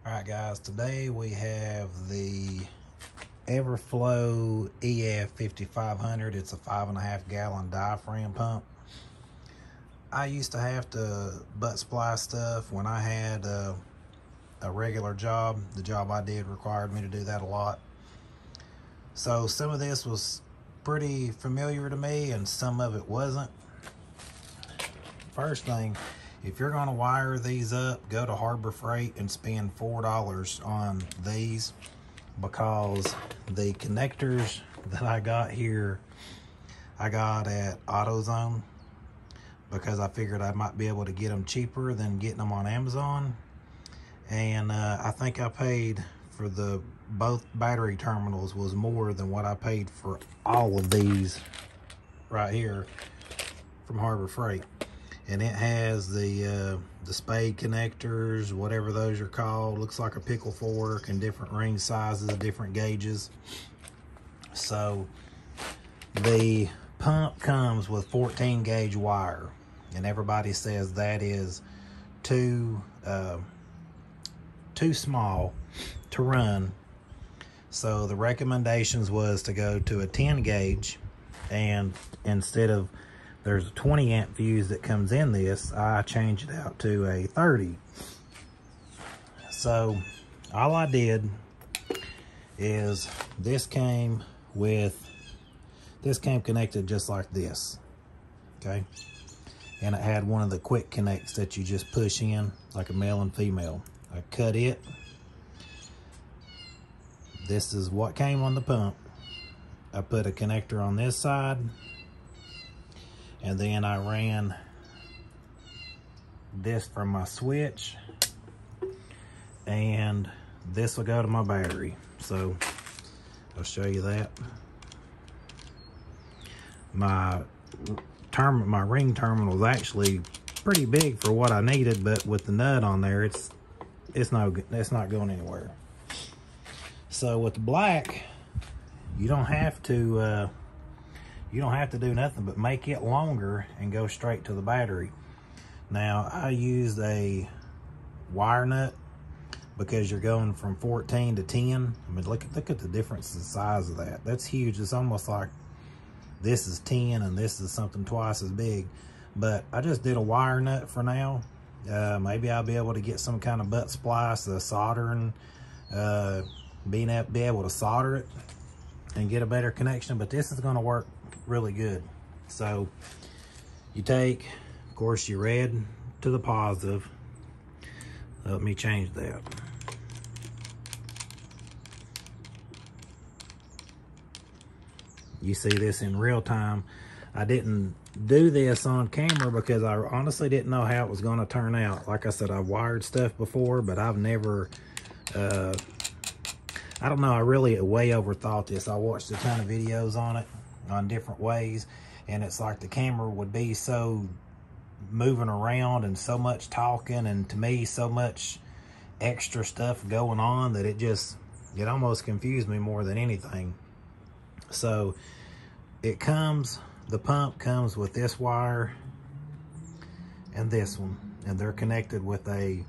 Alright guys, today we have the Everflo EF 5500. It's a 5.5 gallon diaphragm pump. I used to have to butt splice stuff when I had a regular job. The job I did required me to do that a lot. So some of this was pretty familiar to me and some of it wasn't. First thing, if you're going to wire these up, go to Harbor Freight and spend $4 on these, because the connectors that I got here, I got at AutoZone because I figured I might be able to get them cheaper than getting them on Amazon. And I think I paid for both battery terminals was more than what I paid for all of these right here from Harbor Freight. And it has the spade connectors, whatever those are called. Looks like a pickle fork and different ring sizes, different gauges. So the pump comes with 14 gauge wire, and everybody says that is too small to run. So the recommendations was to go to a 10 gauge, and instead of, there's a 20 amp fuse that comes in this, I changed it out to a 30. So all I did is this came connected just like this, okay? And it had one of the quick connects that you just push in like a male and female. I cut it. This is what came on the pump. I put a connector on this side, and then I ran this from my switch, and this will go to my battery. So I'll show you that. My ring terminal is actually pretty big for what I needed, but with the nut on there, it's not going anywhere. So with the black, you don't have to do nothing but make it longer and go straight to the battery. Now I used a wire nut because you're going from 14 to 10. I mean, look at the difference in the size of that. That's huge. It's almost like this is 10 and this is something twice as big. But I just did a wire nut for now. Maybe I'll be able to get some kind of butt splice, soldering, be able to solder it and get a better connection. But this is going to work really good. So you take, of course, your red to the positive. Let me change that. You see this in real time. I didn't do this on camera because I honestly didn't know how it was going to turn out. Like I said, I've wired stuff before, but I've never I don't know, I really way overthought this. I watched a ton of videos on it, on different ways, and it's like the camera would be so moving around and so much talking, and to me so much extra stuff going on that it almost confused me more than anything. So the pump comes with this wire and this one, and they're connected with a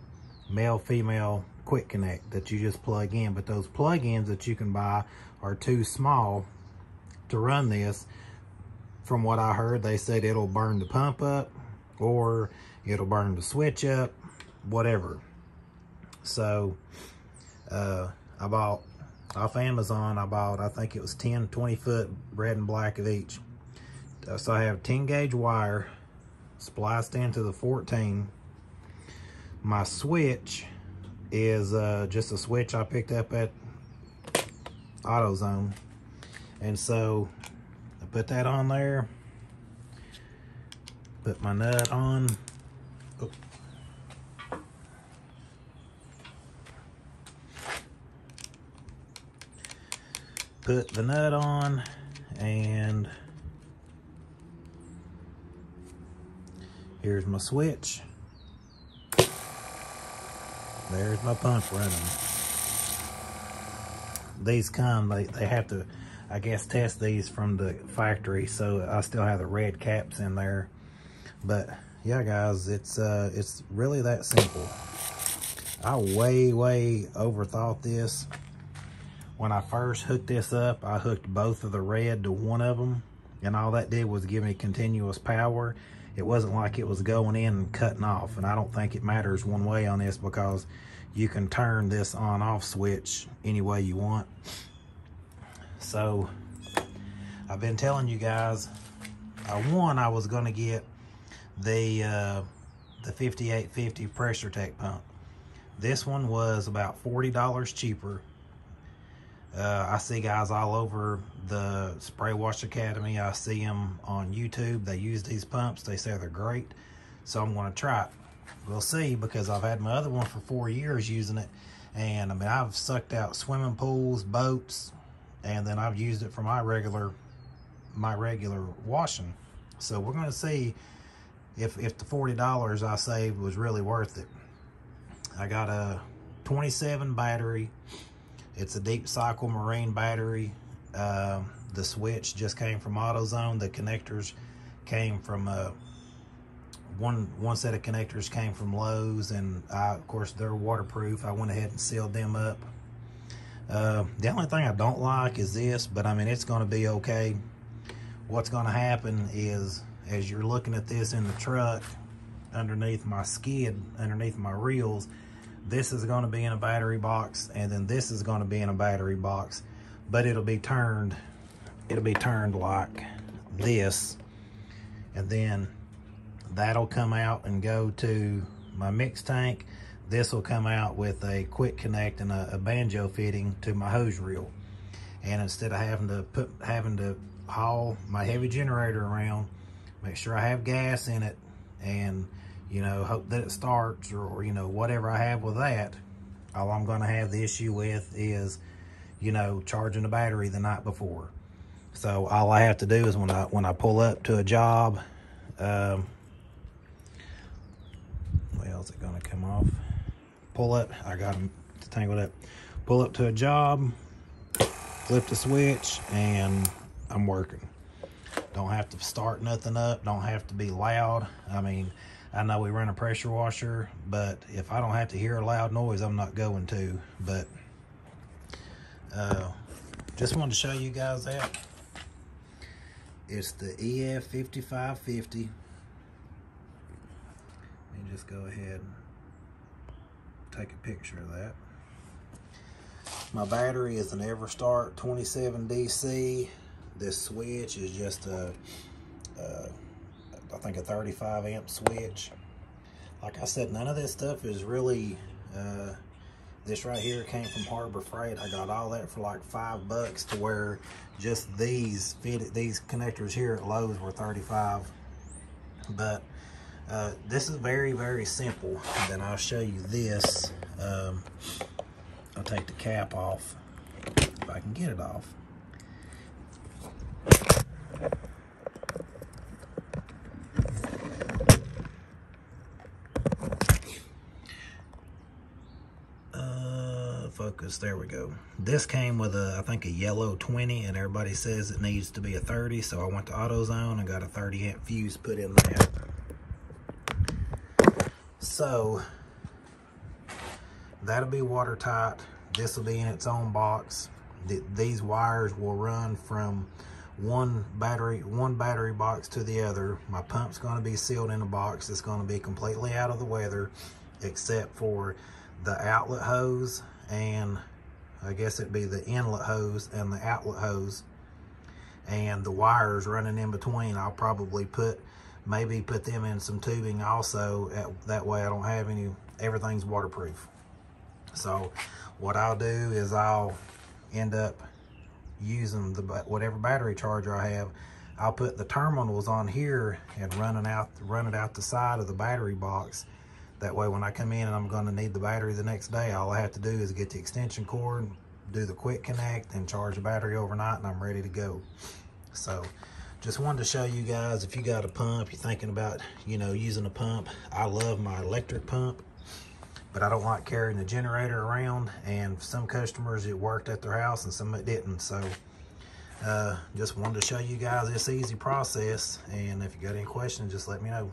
male-female quick connect that you just plug in. But those plug-ins that you can buy are too small to run this. From what I heard, they said it'll burn the pump up or it'll burn the switch up, whatever. So I bought off Amazon, I think it was 10 20-foot red and black of each. So I have 10 gauge wire spliced into the 14. My switch is just a switch I picked up at AutoZone. And so I put that on there, put my nut on. Oh. Put the nut on, and here's my switch. There's my pump running. These come, they have to, I guess, test these from the factory, so I still have the red caps in there. But yeah, guys, it's really that simple. I way overthought this. When I first hooked this up, I hooked both of the red to one of them, and all that did was give me continuous power. It wasn't like it was going in and cutting off, and I don't think it matters one way on this because you can turn this on-off switch any way you want. So I've been telling you guys, I was gonna get the 5850 pressure tech pump. This one was about $40 cheaper. I see guys all over the Spray Wash Academy. I see them on YouTube. They use these pumps. They say they're great. So I'm going to try it. We'll see, because I've had my other one for 4 years using it. And I mean, I've sucked out swimming pools, boats, and then I've used it for my regular washing. So we're going to see if the $40 I saved was really worth it. I got a 27 battery. It's a deep cycle marine battery. The switch just came from AutoZone. The connectors came from one set of connectors came from Lowe's, and of course they're waterproof. I went ahead and sealed them up. The only thing I don't like is this, but I mean, it's going to be okay. What's going to happen is, as you're looking at this in the truck, underneath my skid, underneath my reels, this is going to be in a battery box, and then this is going to be in a battery box, but it'll be turned like this, and then that'll come out and go to my mix tank. This will come out with a quick connect and a Banjo fitting to my hose reel. And instead of having to haul my heavy generator around, make sure I have gas in it, and you know, hope that it starts, or you know, whatever I have with that, all I'm going to have the issue with is, you know, charging the battery the night before. So all I have to do is when I pull up to a job, well, is it going to come off? Pull up, I got them tangled up. Pull up to a job, flip the switch, and I'm working. Don't have to start nothing up, don't have to be loud. I mean, I know we run a pressure washer, but if I don't have to hear a loud noise, I'm not going to. But just wanted to show you guys that. It's the EF5550. Let me just go ahead and take a picture of that. My battery is an Everstart 27 DC. This switch is just I think a 35 amp switch. Like I said, none of this stuff is really, this right here came from Harbor Freight. I got all that for like $5, to where just these connectors here at Lowe's were 35. But this is very simple. And then I'll show you this. I'll take the cap off if I can get it off. Focus, there we go. This came with I think a yellow 20, and everybody says it needs to be a 30, so I went to AutoZone and got a 30 amp fuse put in there. So that'll be watertight. This will be in its own box. These wires will run from one battery box to the other. My pump's going to be sealed in a box. It's going to be completely out of the weather, except for the outlet hose, and I guess it'd be the inlet hose and the outlet hose, and the wires running in between. I'll probably maybe put them in some tubing also. That way I don't have everything's waterproof. So what I'll do is I'll end up using whatever battery charger I have. I'll put the terminals on here and run it out the side of the battery box. That way when I come in and I'm going to need the battery the next day, all I have to do is get the extension cord, do the quick connect, and charge the battery overnight, and I'm ready to go. So just wanted to show you guys, if you got a pump, you're thinking about, you know, using a pump. I love my electric pump, but I don't like carrying the generator around, and some customers it worked at their house and some it didn't. So just wanted to show you guys this easy process, and if you got any questions, just let me know.